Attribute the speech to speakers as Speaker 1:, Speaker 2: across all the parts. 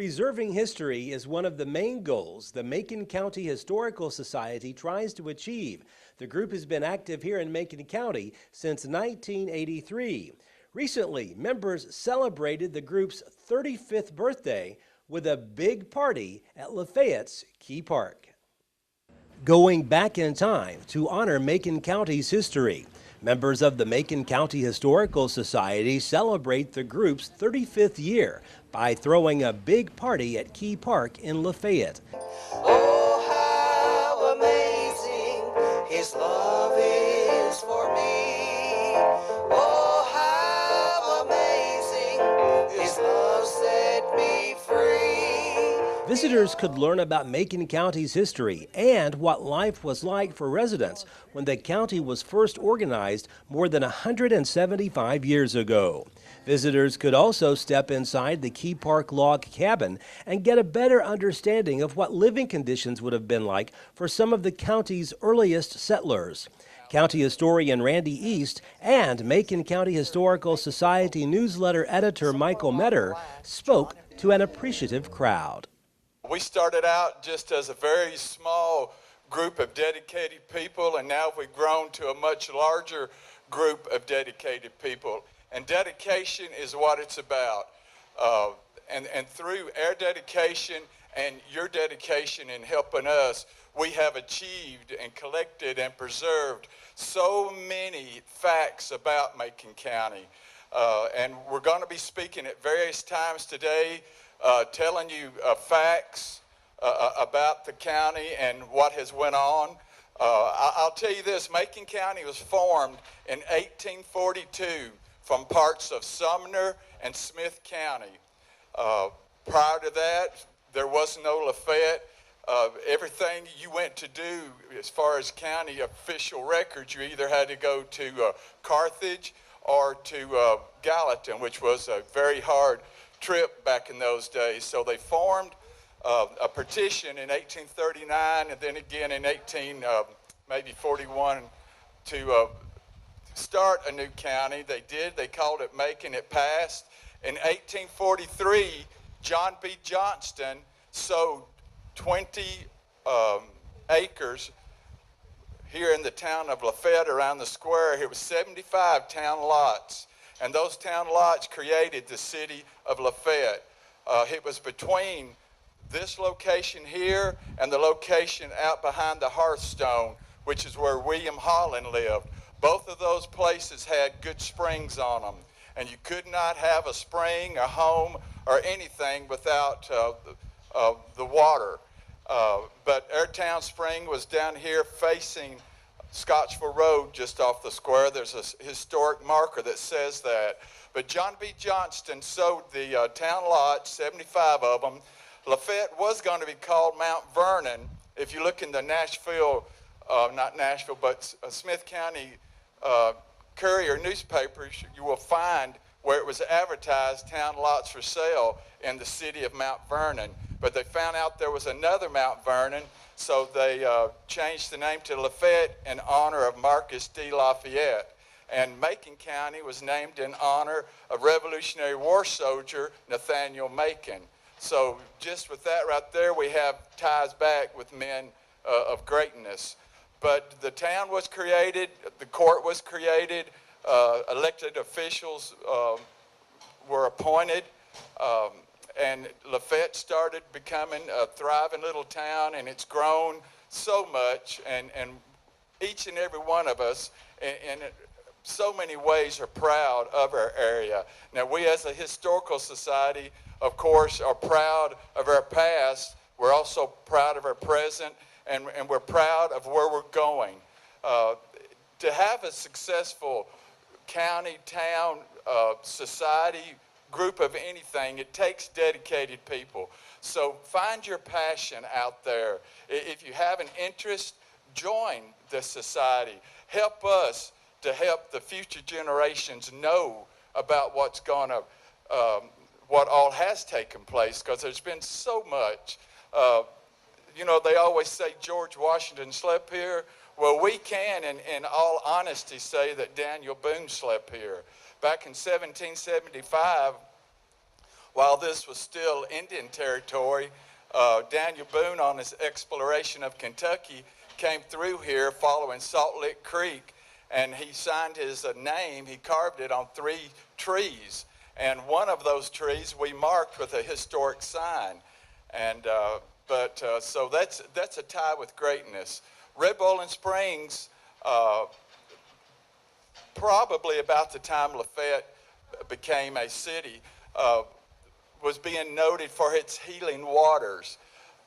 Speaker 1: Preserving history is one of the main goals the Macon County Historical Society tries to achieve. The group has been active here in Macon County since 1983. Recently, members celebrated the group's 35th birthday with a big party at Lafayette's Key Park. Going back in time to honor Macon County's history, members of the Macon County Historical Society celebrate the group's 35th year by throwing a big party at Key Park in Lafayette.
Speaker 2: Oh, how amazing His love is for me. Oh, how amazing His love set me free.
Speaker 1: Visitors could learn about Macon County's history and what life was like for residents when the county was first organized more than 175 years ago. Visitors could also step inside the Key Park log cabin and get a better understanding of what living conditions would have been like for some of the county's earliest settlers. County historian Randy East and Macon County Historical Society newsletter editor Michael Metter spoke to an appreciative crowd.
Speaker 3: We started out just as a very small group of dedicated people, and now we've grown to a much larger group of dedicated people. And dedication is what it's about. And through our dedication and your dedication in helping us, we have achieved and collected and preserved so many facts about Macon County. And we're going to be speaking at various times today, telling you facts about the county and what has went on. I'll tell you this, Macon County was formed in 1842 from parts of Sumner and Smith County. Prior to that, there was no Lafayette. Everything you went to do as far as county official records, you either had to go to Carthage or to Gallatin, which was a very hard trip back in those days. So they formed a petition in 1839 and then again in maybe 41 to start a new county. They did. They called it Macon. It passed. In 1843, John B. Johnston sold 20 acres here in the town of Lafayette around the square. It was 75 town lots. And those town lots created the city of Lafayette. It was between this location here and the location out behind the Hearthstone, which is where William Holland lived. Both of those places had good springs on them. And you could not have a spring, a home, or anything without the water. But our town spring was down here facing Scottsville Road, just off the square. There's a historic marker that says that. But John B. Johnston sold the town lots, 75 of them. Lafayette was going to be called Mount Vernon. If you look in the Nashville, not Nashville, but Smith County Courier newspapers, you will find where it was advertised town lots for sale in the city of Mount Vernon. But they found out there was another Mount Vernon, so they changed the name to Lafayette in honor of Marcus D. Lafayette. And Macon County was named in honor of Revolutionary War soldier Nathaniel Macon. So just with that right there, we have ties back with men of greatness. But the town was created, the court was created, elected officials were appointed, and Lafayette started becoming a thriving little town, and it's grown so much, and each and every one of us in so many ways are proud of our area. Now, we as a historical society, of course, are proud of our past. We're also proud of our present, and we're proud of where we're going. To have a successful county, town, society, group of anything, it takes dedicated people. So find your passion out there. If you have an interest, join the society. Help us to help the future generations know about what's going to, what all has taken place, because there's been so much. You know, they always say George Washington slept here. Well, we can, in all honesty, say that Daniel Boone slept here. Back in 1775, while this was still Indian territory, Daniel Boone, on his exploration of Kentucky, came through here following Salt Lick Creek, and he signed his name, he carved it on 3 trees. And one of those trees we marked with a historic sign. And so that's a tie with greatness. Red Bowling Springs, probably about the time Lafayette became a city, was being noted for its healing waters.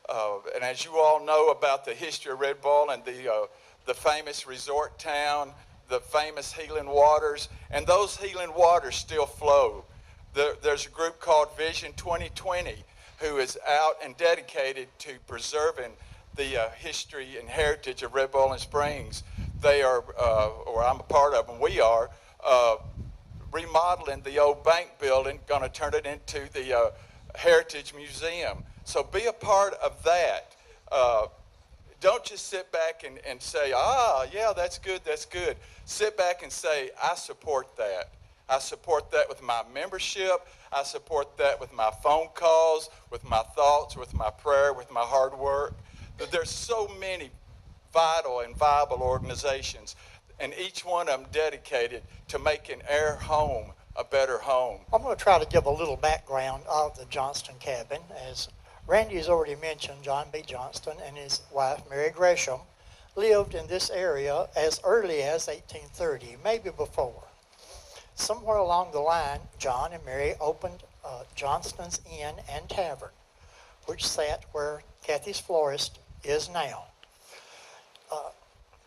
Speaker 3: And as you all know about the history of Red Bowling, the famous resort town, the famous healing waters, and those healing waters still flow. There's a group called Vision 2020 who is out and dedicated to preserving the history and heritage of Red Bowling Springs. They are, or I'm a part of them, we are, remodeling the old bank building, going to turn it into the Heritage Museum. So be a part of that. Don't just sit back and say, yeah, that's good, that's good. Sit back and say, I support that. I support that with my membership. I support that with my phone calls, with my thoughts, with my prayer, with my hard work. There's so many vital and viable organizations, and each one of them dedicated to making our home a better home.
Speaker 4: I'm going to try to give a little background of the Johnston cabin. As Randy's already mentioned, John B. Johnston and his wife, Mary Gresham, lived in this area as early as 1830, maybe before. Somewhere along the line, John and Mary opened Johnston's Inn and Tavern, which sat where Kathy's Florist is now.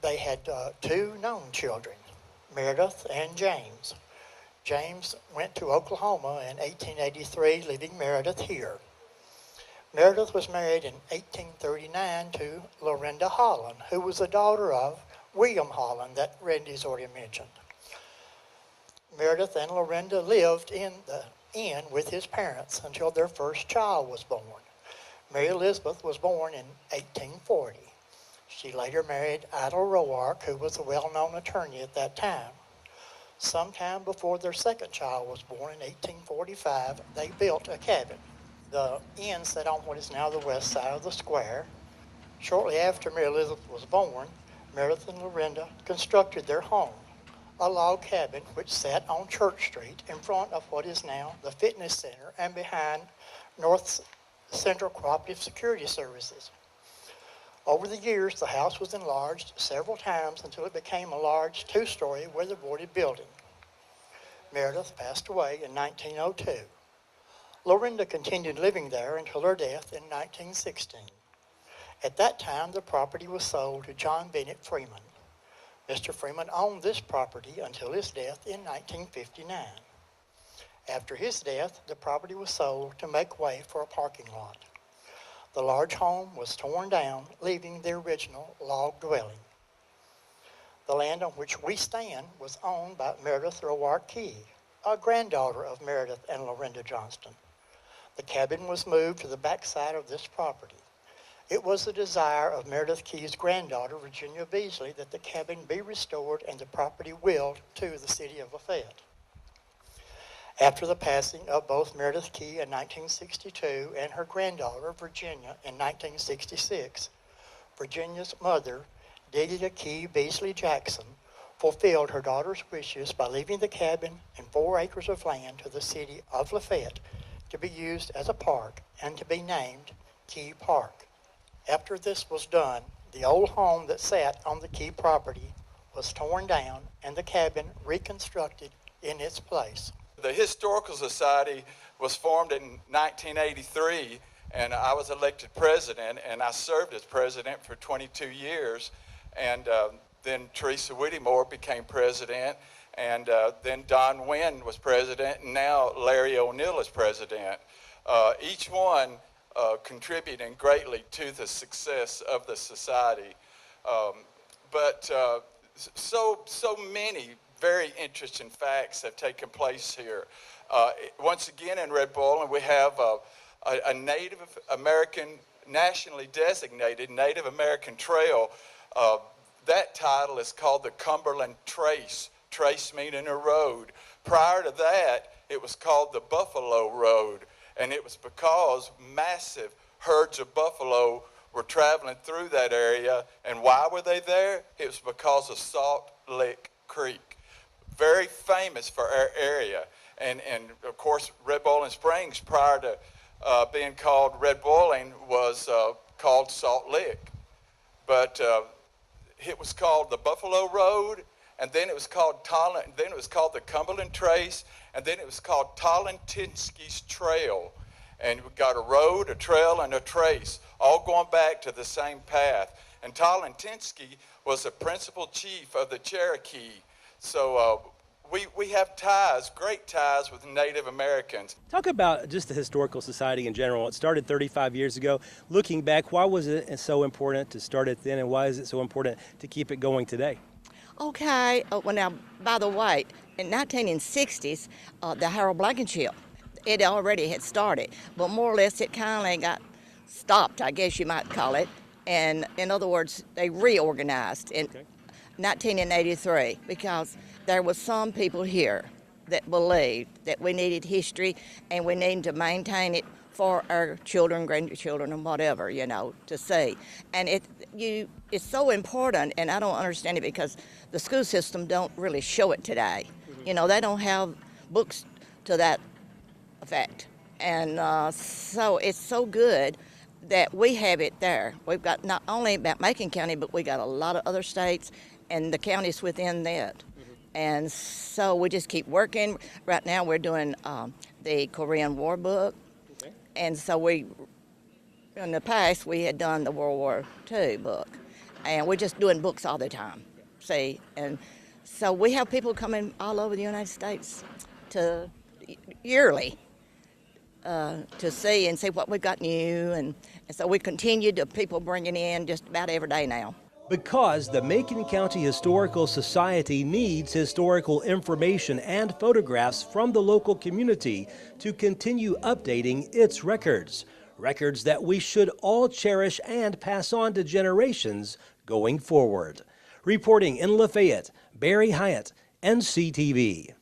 Speaker 4: They had 2 known children, Meredith and James. James went to Oklahoma in 1883, leaving Meredith here. Meredith was married in 1839 to Lorinda Holland, who was the daughter of William Holland that Randy's already mentioned. Meredith and Lorinda lived in the inn with his parents until their first child was born. Mary Elizabeth was born in 1840. She later married Idle Roark, who was a well-known attorney at that time. Sometime before their second child was born in 1845, they built a cabin. The inn sat on what is now the west side of the square. Shortly after Mary Elizabeth was born, Meredith and Lorinda constructed their home, a log cabin which sat on Church Street in front of what is now the fitness center and behind North Central Cooperative Security Services. Over the years, the house was enlarged several times until it became a large 2-story weatherboarded building. Meredith passed away in 1902. Lorinda continued living there until her death in 1916. At that time, the property was sold to John Bennett Freeman. Mr. Freeman owned this property until his death in 1959. After his death, the property was sold to make way for a parking lot. The large home was torn down, leaving the original log dwelling. The land on which we stand was owned by Meredith Roark Key, a granddaughter of Meredith and Lorinda Johnston. The cabin was moved to the backside of this property. It was the desire of Meredith Key's granddaughter, Virginia Beasley, that the cabin be restored and the property willed to the city of Lafayette. After the passing of both Meredith Key in 1962 and her granddaughter, Virginia, in 1966, Virginia's mother, Delia Key Beasley Jackson, fulfilled her daughter's wishes by leaving the cabin and 4 acres of land to the city of Lafayette to be used as a park and to be named Key Park. After this was done, the old home that sat on the Key property was torn down and the cabin reconstructed in its place.
Speaker 3: The Historical Society was formed in 1983, and I was elected president, and I served as president for 22 years. And then Teresa Whittemore became president, and then Don Wynn was president, and now Larry O'Neill is president. Each one contributing greatly to the success of the society. But so many very interesting facts have taken place here. Once again in Red Bowling, we have a Native American, nationally designated Native American trail. That title is called the Cumberland Trace, trace meaning a road. Prior to that, it was called the Buffalo Road. And it was because massive herds of buffalo were traveling through that area. And why were they there? It was because of Salt Lick Creek, very famous for our area. And of course, Red Boiling Springs, prior to being called Red Boiling, was called Salt Lick. But it was called the Buffalo Road, and then it was called then it was called the Cumberland Trace, and then it was called Tolentinsky's Trail. And we got a road, a trail, and a trace, all going back to the same path. And Tolentinsky was the principal chief of the Cherokee. So we have ties, great ties with Native Americans.
Speaker 1: Talk about just the Historical Society in general. It started 35 years ago. Looking back, why was it so important to start it then, and why is it so important to keep it going today?
Speaker 5: Okay, well now, by the way, in 1960s, the Harold Blankenship, it already had started, but more or less it kind of got stopped, I guess you might call it. And in other words, they reorganized in 1983 because there was some people here that believed that we needed history and we needed to maintain it for our children, grandchildren, and whatever, you know, to see. And it's so important, and I don't understand it because the school system don't really show it today. You know, they don't have books to that effect. And so it's so good that we have it there. We've got not only about Macon County, but we got a lot of other states and the counties within that. And so we just keep working. Right now we're doing the Korean War book. And so in the past, we had done the World War II book. And we're just doing books all the time, see? And so we have people coming all over the United States yearly to see and see what we've got new. And so we continue to people bringing in just about every day now.
Speaker 1: Because the Macon County Historical Society needs historical information and photographs from the local community to continue updating its records. Records that we should all cherish and pass on to generations going forward. Reporting in Lafayette, Barry Hyatt, NCTV.